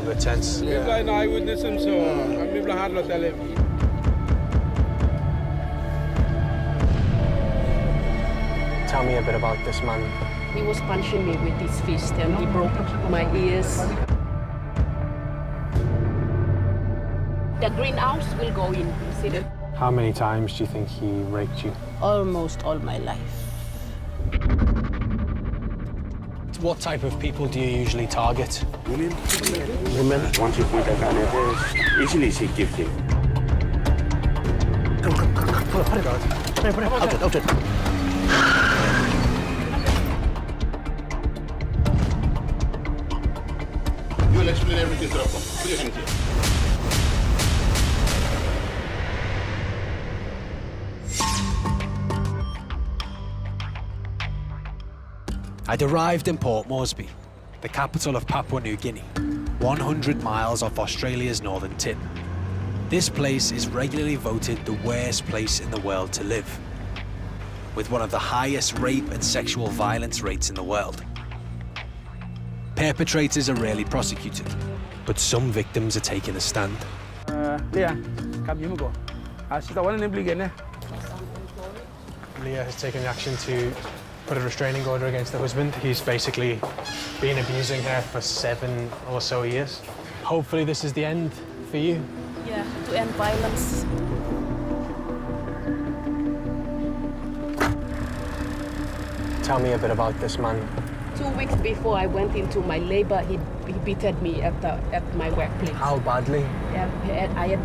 bit tense. We've got an eyewitness him, so I'm able to hard tell him. Tell me a bit about this man. He was punching me with his fist and he broke my ears. The greenhouse will go in, you see that? How many times do you think he raped you? Almost all my life. What type of people do you usually target? Women. Women? Once you point a gun at her, easily she gives in. Come. Pull it. Out it. You will explain everything to Rafa. Put your hand here. I'd arrived in Port Moresby, the capital of Papua New Guinea, 100 miles off Australia's northern tip. This place is regularly voted the worst place in the world to live, with one of the highest rape and sexual violence rates in the world. Perpetrators are rarely prosecuted, but some victims are taking a stand. Leah, come you go. She's the one in the beginning. Leah has taken action to put a restraining order against the husband. He's basically been abusing her for 7 or so years. Hopefully this is the end for you. Yeah, to end violence. Tell me a bit about this man. 2 weeks before I went into my labor, he beated me at my workplace. How badly? Yeah, I had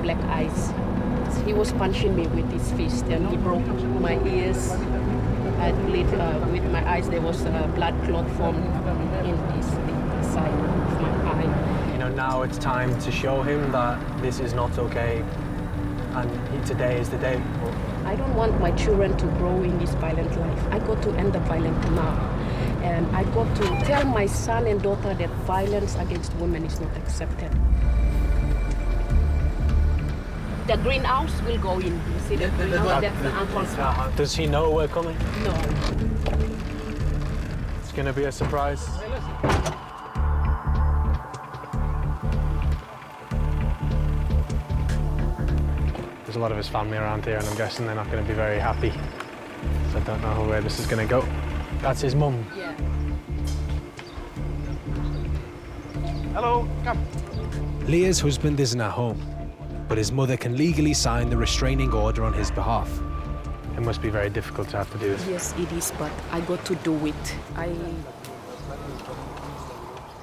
black eyes. He was punching me with his fist and he broke my ears. I bleed with my eyes. There was a blood clot formed in this side of my eye. You know, now it's time to show him that this is not okay, and today is the day. I don't want my children to grow in this violent life. I got to end the violence now. And I got to tell my son and daughter that violence against women is not accepted. The greenhouse will go in. You see the greenhouse? That's the uncle's house. Does he know we're coming? No. It's gonna be a surprise. There's a lot of his family around here, and I'm guessing they're not going to be very happy. So I don't know where this is going to go. That's his mum. Yeah. Hello, come. Leah's husband isn't at home, but his mother can legally sign the restraining order on his behalf. It must be very difficult to have to do this. Yes, it is, but I got to do it.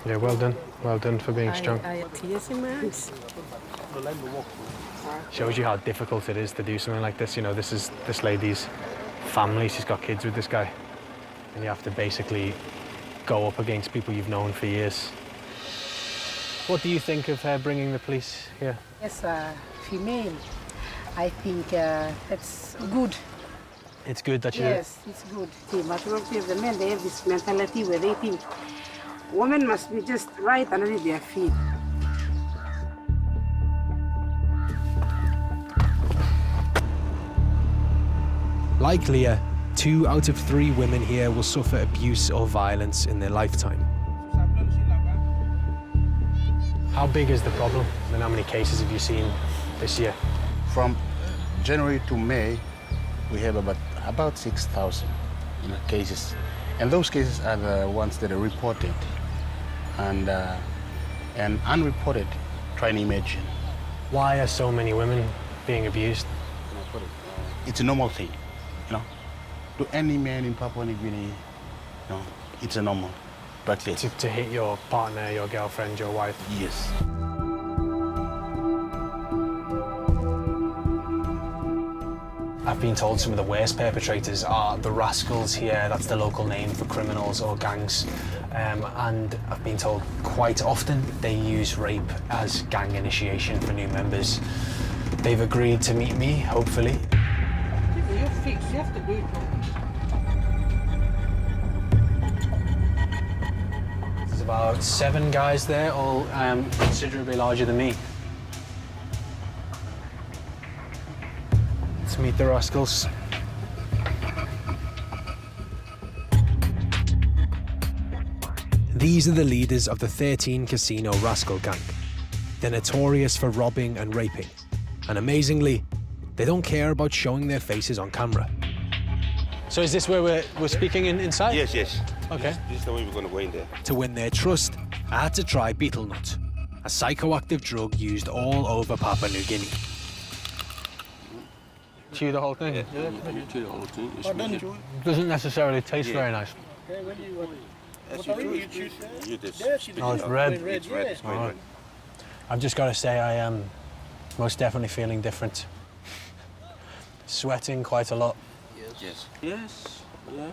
Yeah, well done. Well done for being strong. I have tears in my eyes. Shows you how difficult it is to do something like this. You know, this is this lady's family. She's got kids with this guy. And you have to basically go up against people you've known for years. What do you think of her bringing the police here? As a female, I think that's good. It's good that you... Yes, it's good. The majority of the men, they have this mentality where they think women must be just right underneath their feet. Like Leah, 2 out of 3 women here will suffer abuse or violence in their lifetime. How big is the problem? And how many cases have you seen this year? From January to May, we have about 6,000 cases. And those cases are the ones that are reported. And unreported, try and imagine. Why are so many women being abused? It's a normal thing, you know. To any man in Papua New Guinea, it's a normal practice. To hit your partner, your girlfriend, your wife? Yes. I've been told some of the worst perpetrators are the rascals here. That's the local name for criminals or gangs. And I've been told quite often they use rape as gang initiation for new members. They've agreed to meet me, hopefully. You're fixed, you have to do it. There's about 7 guys there, all considerably larger than me. Let's meet the rascals. These are the leaders of the 13 Casino Rascal Gang. They're notorious for robbing and raping. And amazingly, they don't care about showing their faces on camera. So is this where we're speaking inside? Yes, yes. Okay. This is the way we're going to go in there. To win their trust, I had to try betel nut, a psychoactive drug used all over Papua New Guinea. Chew the whole thing? Yeah, chew the whole thing. It doesn't necessarily taste very nice. As you do, you just... Oh, it's red. It's red, it's quite red. I've just got to say I am most definitely feeling different. Sweating quite a lot. Yes. Yes. Yeah.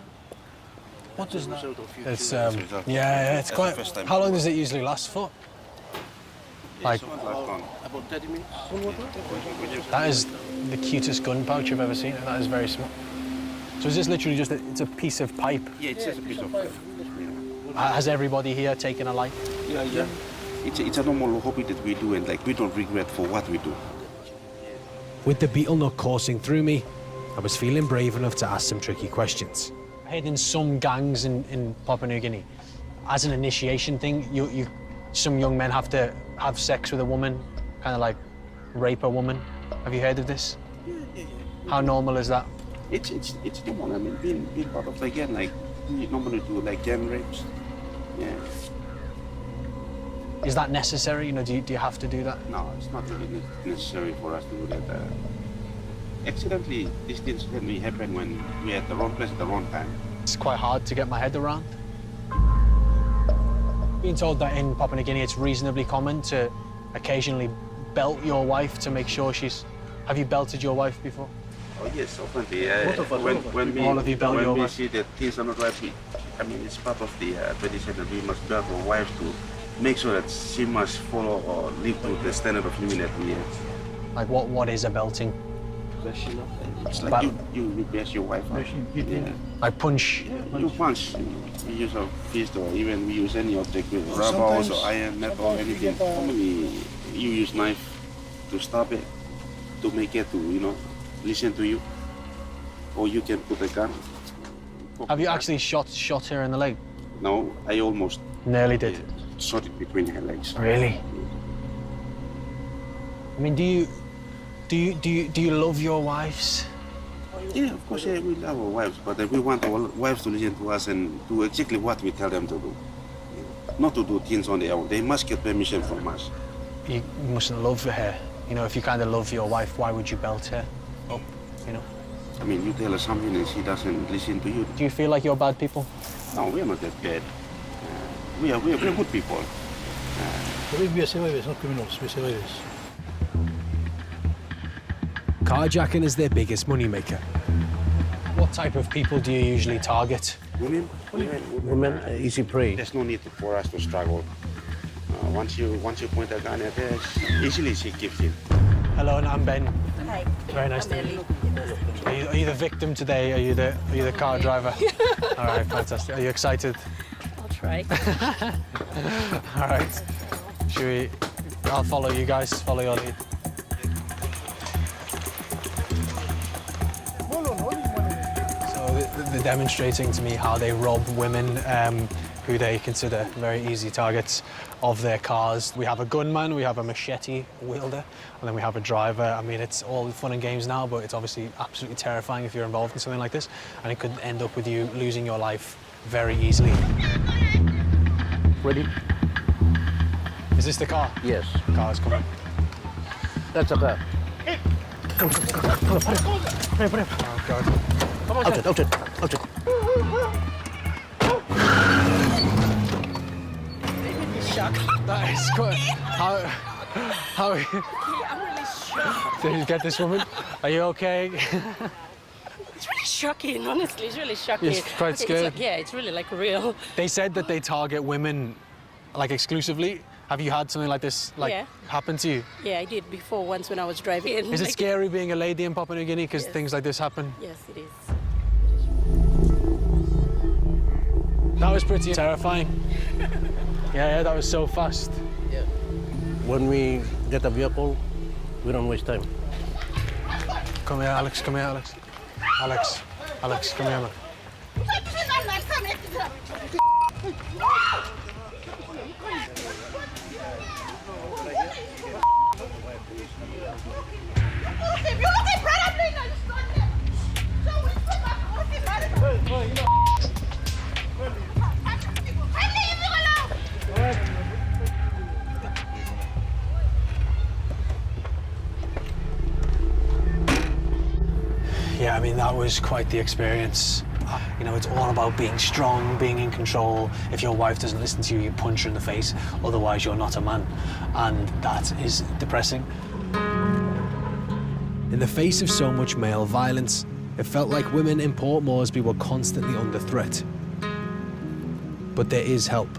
What does that? It's yeah, it's quite. How long does it usually last for? Like about 30 minutes. that is the cutest gun pouch I've ever seen, and that is very small. So is this literally just it's a piece of pipe? Yeah, it's just a piece of pipe. Has everybody here taken a life? Yeah, yeah. It's a normal hobby that we do, and like we don't regret for what we do. With the betel nut coursing through me, I was feeling brave enough to ask some tricky questions. I heard in some gangs in Papua New Guinea, as an initiation thing, some young men have to have sex with a woman, kind of like rape a woman. Have you heard of this? Yeah. How normal is that? It's normal. I mean, being part of the gang, like we normally do like gang rapes. Yeah. Is that necessary? You know, do you have to do that? No, it's not really necessary for us to do that. Accidentally, these things can happen when we're at the wrong place at the wrong time. It's quite hard to get my head around. Being told that in Papua New Guinea it's reasonably common to occasionally belt your wife to make sure she's... Have you belted your wife before? Oh yes, often. When All of you belt your we wife? see that things are not right, I mean, it's part of the tradition that we must belt our wife to make sure that she must follow or live to the standard of living that we have. Like what is a belting? It's like you bash your wife up. Yeah. Like punch? Yeah, you punch. We use a fist or even we use any object with rubber or iron, metal or anything. Normally you use knife to stop it, to make it to, listen to you. Or you can put a gun. Have you actually shot her in the leg? No, I almost Nearly did. shot it between her legs. Really? I mean, do you love your wives? Yeah, of course, we love our wives, but we want our wives to listen to us and do exactly what we tell them to do. Not to do things on their own. They must get permission from us. You mustn't love her. You know, if you kind of love your wife, why would you belt her up, I mean, you tell her something and she doesn't listen to you. Do you feel like you're bad people? No, we are not that bad. We are good people. We are survivors, not criminals. We're survivors. Carjacking is their biggest moneymaker. What type of people do you usually target? Women, Easy prey. there's no need for us to struggle. Once you point a gun at her, easily she gives in. Hello, and I'm Ben. Hi. Very nice to meet you. Are you the victim today? Are you the car driver? All right, fantastic. Are you excited? I'll try. All right. I'll follow you guys. Follow your lead. So they're demonstrating to me how they rob women who they consider very easy targets of their cars. We have a gunman, we have a machete wielder, and then we have a driver. I mean, it's all fun and games now, but it's obviously absolutely terrifying if you're involved in something like this, and it could end up with you losing your life very easily. Ready? Is this the car? Yes. The car is coming. That's a car. Oh, God. Outside. That is quite... How... I'm really shocked. Did you get this woman? Are you okay? It's really shocking, honestly. It's really shocking. It's quite scary. It's really like real. They said that they target women, like, exclusively. Have you had something like this, Yeah. happen to you? Yeah, I did before once when I was driving. Is it scary being a lady in Papua New Guinea because Yes. things like this happen? Yes, it is. That was pretty terrifying. Yeah, that was so fast. Yeah. When we get a vehicle, we don't waste time. Come here, Alex. Come here, Alex. Alex, come here, man. was quite the experience. You know, it's all about being strong, being in control. If your wife doesn't listen to you, you punch her in the face. Otherwise, you're not a man. And that is depressing. In the face of so much male violence, it felt like women in Port Moresby were constantly under threat. But there is help.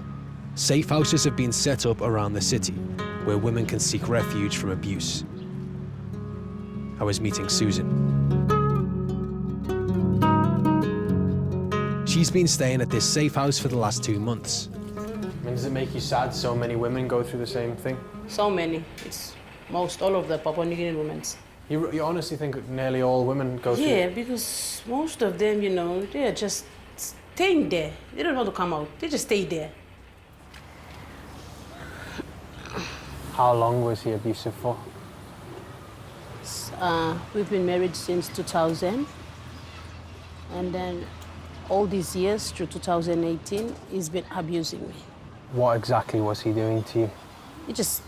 Safe houses have been set up around the city, where women can seek refuge from abuse. I was meeting Susan. She's been staying at this safe house for the last 2 months. I mean, does it make you sad so many women go through the same thing? So many. It's all of the Papua New Guinean women. You honestly think nearly all women go through? Yeah, because most of them, you know, they're just staying there. They don't want to come out. They just stay there. How long was he abusive for? We've been married since 2000. And then all these years, through 2018, he's been abusing me. What exactly was he doing to you? He just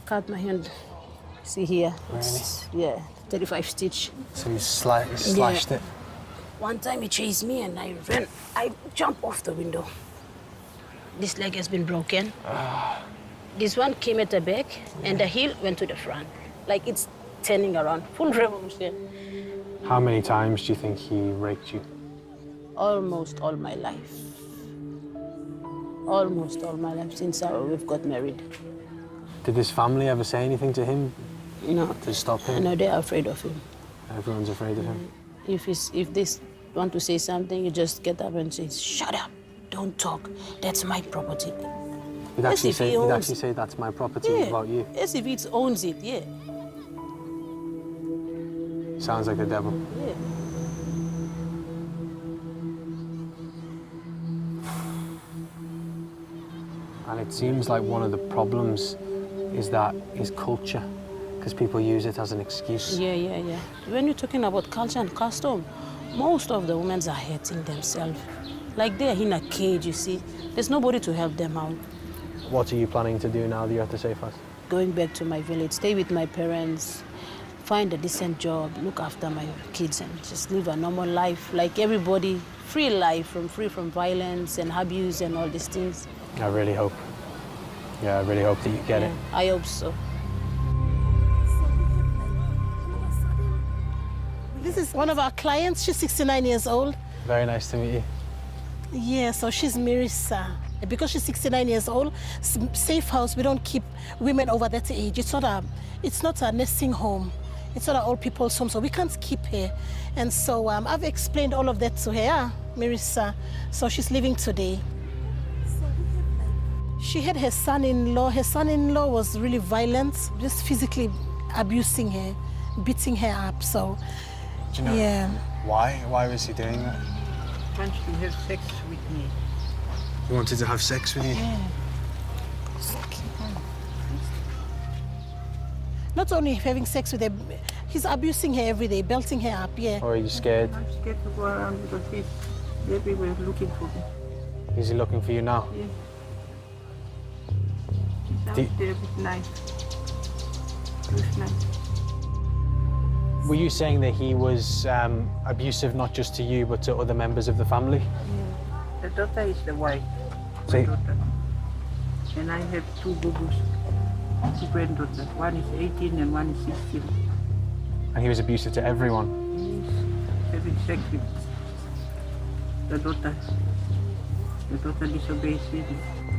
cut my hand. See here? Really? Yeah, 35 stitch. So he slashed it? One time he chased me and I ran. I jumped off the window. This leg has been broken. This one came at the back and the heel went to the front. Like it's turning around, full revolution. How many times do you think he raped you? Almost all my life. Almost all my life since we've got married. Did his family ever say anything to him? No. To stop him? No, they're afraid of him. Everyone's afraid of him? If they want to say something, you just get up and say, shut up, don't talk, that's my property. He'd actually say that's my property, yeah. About you? As if he owns it, yeah. Sounds like the devil. Yeah. And it seems like one of the problems is that is culture, because people use it as an excuse. Yeah. When you're talking about culture and custom, most of the women are hurting themselves. Like they're in a cage, you see. There's nobody to help them out. What are you planning to do now that you're at the safe house? Going back to my village, stay with my parents, find a decent job, look after my kids and just live a normal life. Like everybody, free life, free from violence and abuse and all these things. I really hope. Yeah, I really hope that you get it. I hope so. This is one of our clients. She's 69 years old. Very nice to meet you. Yeah, so she's Marissa. Because she's 69 years old, safe house, we don't keep women over that age. It's not a nursing home. It's not an old people's home, so we can't keep her. And so I've explained all of that to her, Marissa. So she's leaving today. She had her son-in-law. Her son-in-law was really violent, just physically abusing her, beating her up. So, Do you know yeah. Why? Why was he doing that? Wants to have sex with me. He wanted to have sex with you? Yeah. Not only having sex with her, he's abusing her every day, belting her up, yeah. Or are you scared? I'm scared to go around because he's everywhere looking for me. Is he looking for you now? Yeah. He's out there with knife. With knife. Were you saying that he was abusive not just to you, but to other members of the family? Yeah. The daughter is the wife. So My daughter. And I have two boo-boos, two granddaughters. One is 18 and one is 16. And he was abusive to everyone? He's having sex with the daughter. The daughter disobeys him.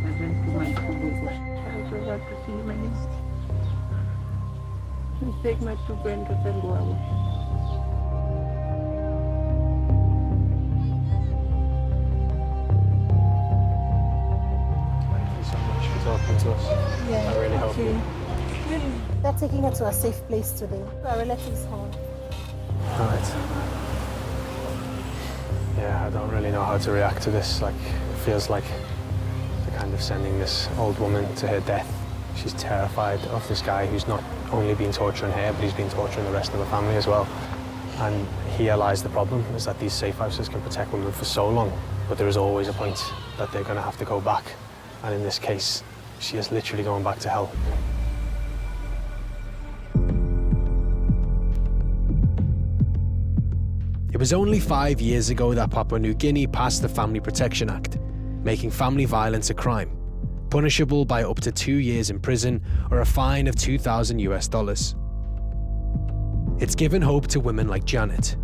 And then to my two boo-boos. I also want to see him again. Please take my two granddaughters and go away. Thank you so much for talking to us. Yeah. I really hope Okay. you. They're taking her to a safe place today. Our relatives' home. Right. Yeah, I don't really know how to react to this. Like, it feels like they're kind of sending this old woman to her death. She's terrified of this guy who's not only been torturing her, but he's been torturing the rest of the family as well. And here lies the problem, is that these safe houses can protect women for so long, but there is always a point that they're going to have to go back. And in this case, she is literally going back to hell. It It was only 5 years ago that Papua New Guinea passed the Family Protection Act, making family violence a crime, punishable by up to 2 years in prison or a fine of $2,000. It's given hope to women like Janet.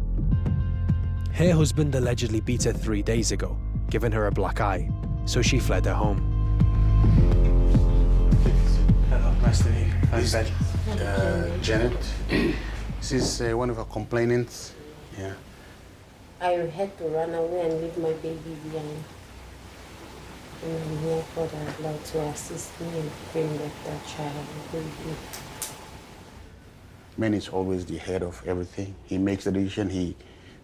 Her husband allegedly beat her 3 days ago, giving her a black eye, so she fled her home. Hello, nice to meet you. I'm Ben. Janet. This is one of our complainants. Yeah. I had to run away and leave my baby behind. And I'm here for the Lord to assist me and bring back that child with me. Man is always the head of everything. He makes the decision, he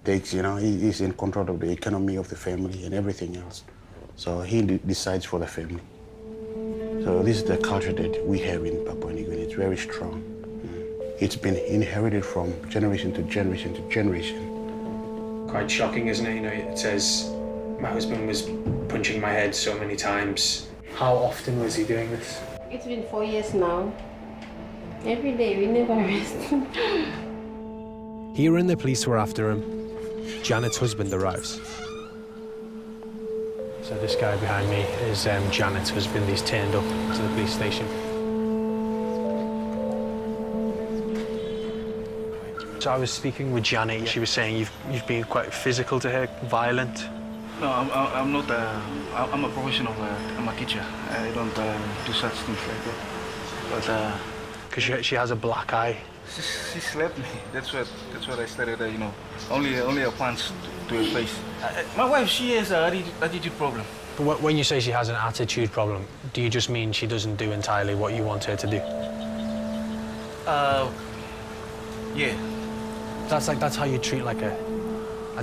takes, he's in control of the economy of the family and everything else. So he decides for the family. So this is the culture that we have in Papua New Guinea. It's very strong. It's been inherited from generation to generation to generation. Quite shocking, isn't it? It says my husband was punching my head so many times. How often was he doing this? It's been 4 years now. Every day, we never rest. Hearing the police were after him, Janet's husband arrives. So this guy behind me is Janet's husband. He's turned up to the police station. So I was speaking with Janet. She was saying you've been quite physical to her, violent. No, I'm not. I'm a professional. I'm a teacher. I don't do such things like that. But because she has a black eye. She slapped me. That's what I started. Only a punch to her face. My wife, she has an attitude problem. But when you say she has an attitude problem, do you just mean she doesn't do entirely what you want her to do? Yeah. That's how you treat like a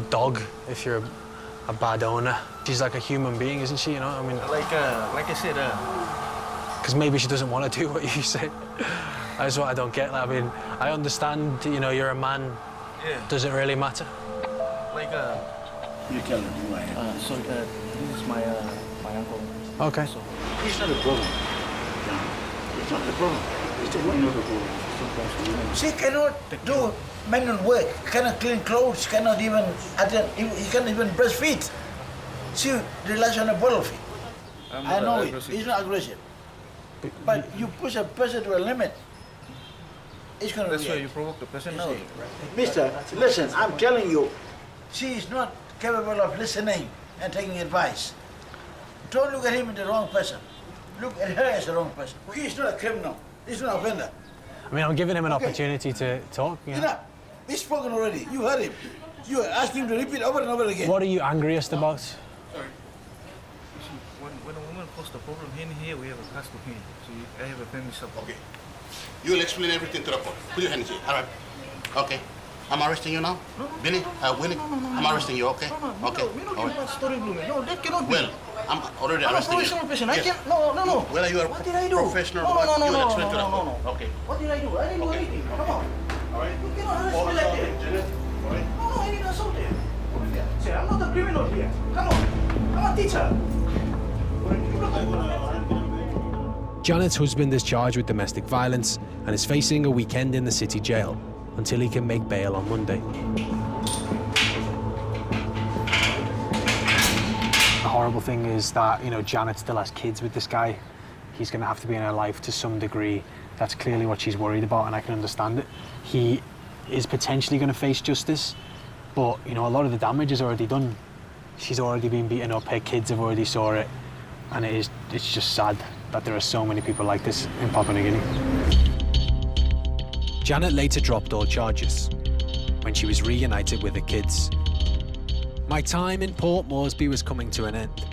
dog if you're a bad owner. She's like a human being, isn't she? I mean, like I said. Because maybe she doesn't want to do what you say. That's what I don't get. I mean, I understand. You're a man. Yeah. Does it really matter? Like You tell him who I am. sorry. This is my uncle. Okay. So, It's not a problem. It's not a problem. It's the woman. She cannot do manual work, cannot clean clothes, cannot even attend, he can't even breastfeed. She relies on a bottle feed. I know it, it's not aggressive. But you push a person to a limit, it's going to that's why you provoke the person. No, mister, listen, I'm telling you, she is not capable of listening and taking advice. Don't look at him as the wrong person. Look at her as the wrong person. He is not a criminal, he's not a offender. I mean, I'm giving him an opportunity to talk. Enough. He's spoken already. You heard him. You asked him to repeat over and over again. What are you angriest about? When a woman caused a problem here, we have a custom here. So I have a family support. Okay. You will explain everything to the court. Put your hands here. All right. Okay. I'm arresting you now? No. Billy? Winnie? I'm arresting you, okay? Okay. We don't All give a story, Blue. No, that cannot be. Well, I'm already I'm a arresting you. professional person. I Yes. can't. No. Well, you are What did I do? professional. No. You will explain to the court. No. Okay. What did I do? I didn't do anything. Come on. All right. You cannot arrest me like that. All right. No, I didn't assault her. Say, I'm not a criminal here. Come on. I'm a teacher. Janet's husband is charged with domestic violence and is facing a weekend in the city jail until he can make bail on Monday. The horrible thing is that, Janet still has kids with this guy. He's going to have to be in her life to some degree. That's clearly what she's worried about, and I can understand it. He is potentially going to face justice, but, a lot of the damage is already done. She's already been beaten up, her kids have already saw it, and it's just sad that there are so many people like this in Papua New Guinea. Janet later dropped all charges when she was reunited with her kids. My time in Port Moresby was coming to an end,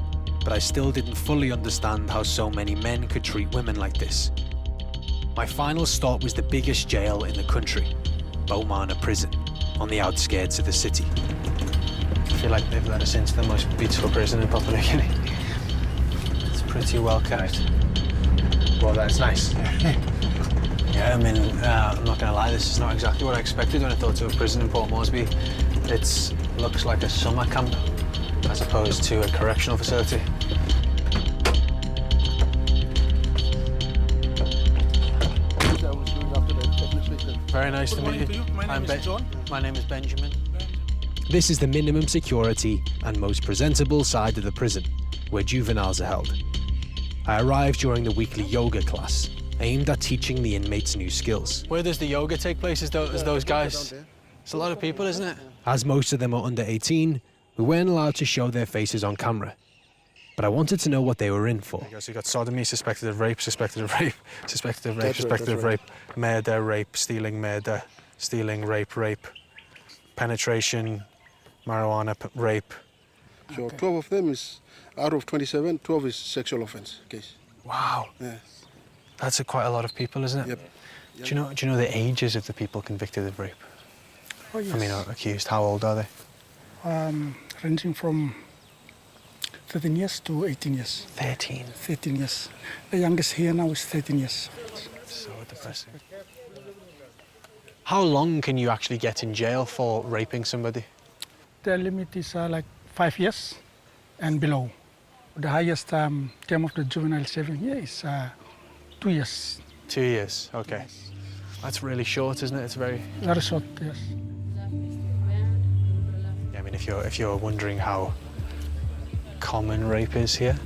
but I still didn't fully understand how so many men could treat women like this. My final stop was the biggest jail in the country, Bomana Prison, on the outskirts of the city. I feel like they've let us into the most beautiful prison in Papua New Guinea. It's pretty well kept. Well, that's nice. Yeah, I mean, I'm not gonna lie, this is not exactly what I expected when I thought of a prison in Port Moresby. It looks like a summer camp as opposed to a correctional facility. Very nice to meet you. My name is John. My name is Benjamin. This is the minimum security and most presentable side of the prison, where juveniles are held. I arrived during the weekly yoga class, aimed at teaching the inmates new skills. Where does the yoga take place? Is those guys? It's a lot of people, isn't it? As most of them are under 18, we weren't allowed to show their faces on camera. But I wanted to know what they were in for. So you got sodomy, suspected of rape, suspected of rape, suspected of rape, suspected of rape, murder, rape, stealing, murder, stealing, rape, penetration, marijuana, rape. So 12 of them is, out of 27, 12 is sexual offense case. Wow. Yeah. That's quite a lot of people, isn't it? Yep. Do you know the ages of the people convicted of rape? Oh, yes. I mean, accused. How old are they? Ranging from 13 years to 18 years. 13? 13 years. The youngest here now is 13 years. So depressing. How long can you actually get in jail for raping somebody? The limit is like 5 years and below. The highest term of the juvenile saving here is 2 years. 2 years, okay. That's really short, isn't it? It's very short, yes. Yeah, I mean, if you're wondering how common rape is here,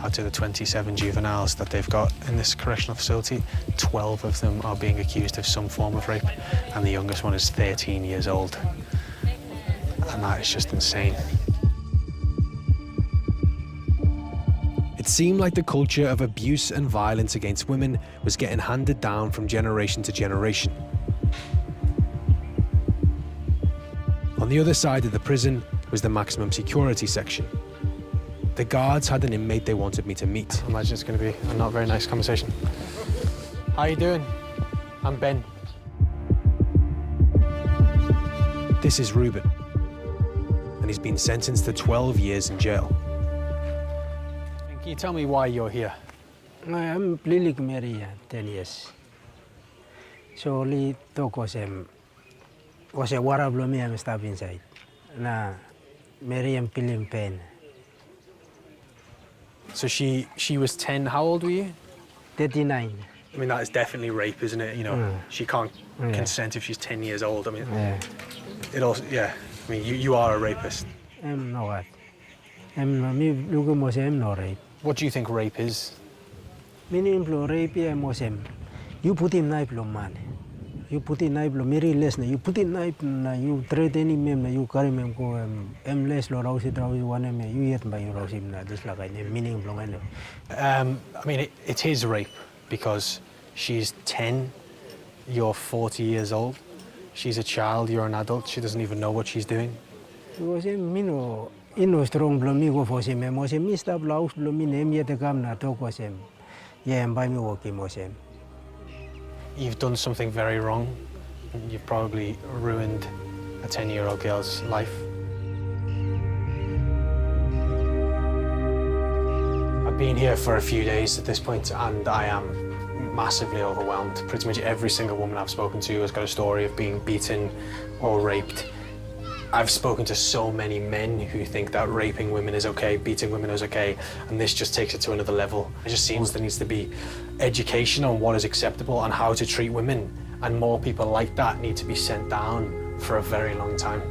out of the 27 juveniles that they've got in this correctional facility, 12 of them are being accused of some form of rape, and the youngest one is 13 years old. And that is just insane. It seemed like the culture of abuse and violence against women was getting handed down from generation to generation. On the other side of the prison was the maximum security section. The guards had an inmate they wanted me to meet. I imagine it's going to be a not very nice conversation. How you doing? I'm Ben. This is Ruben, and he's been sentenced to 12 years in jail. Can you tell me why you're here? I'm Lilik Maria, 10 years. So li toko was a war blomi am stop inside. Na Miriam pilim pen. So she was 10. How old were you? 39. I mean, that is definitely rape, isn't it? You know, she can't consent if she's 10 years old. I mean, it also, yeah. I mean, you are a rapist. I'm no what. I'm no rape. What do you think rape is? Meaning rape mosem. You put in knife lo man. You put in knife lo very less na. You put in knife na. You trade any mem na. You carry mem ko less lo rausi rausi one me. You yet by rausi na. This like I meaning long eno. I mean, it is rape because she's 10. You're 40 years old. She's a child. You're an adult. She doesn't even know what she's doing. Because mino ino strong blomi go for him. Mosem mi stop laus blomi name yet the cam na talk was him. Yeah, and by me walking mosem. You've done something very wrong. You've probably ruined a 10-year-old girl's life. I've been here for a few days at this point, and I am massively overwhelmed. Pretty much every single woman I've spoken to has got a story of being beaten or raped. I've spoken to so many men who think that raping women is okay, beating women is okay, and this just takes it to another level. It just seems there needs to be education on what is acceptable and how to treat women, and more people like that need to be sent down for a very long time.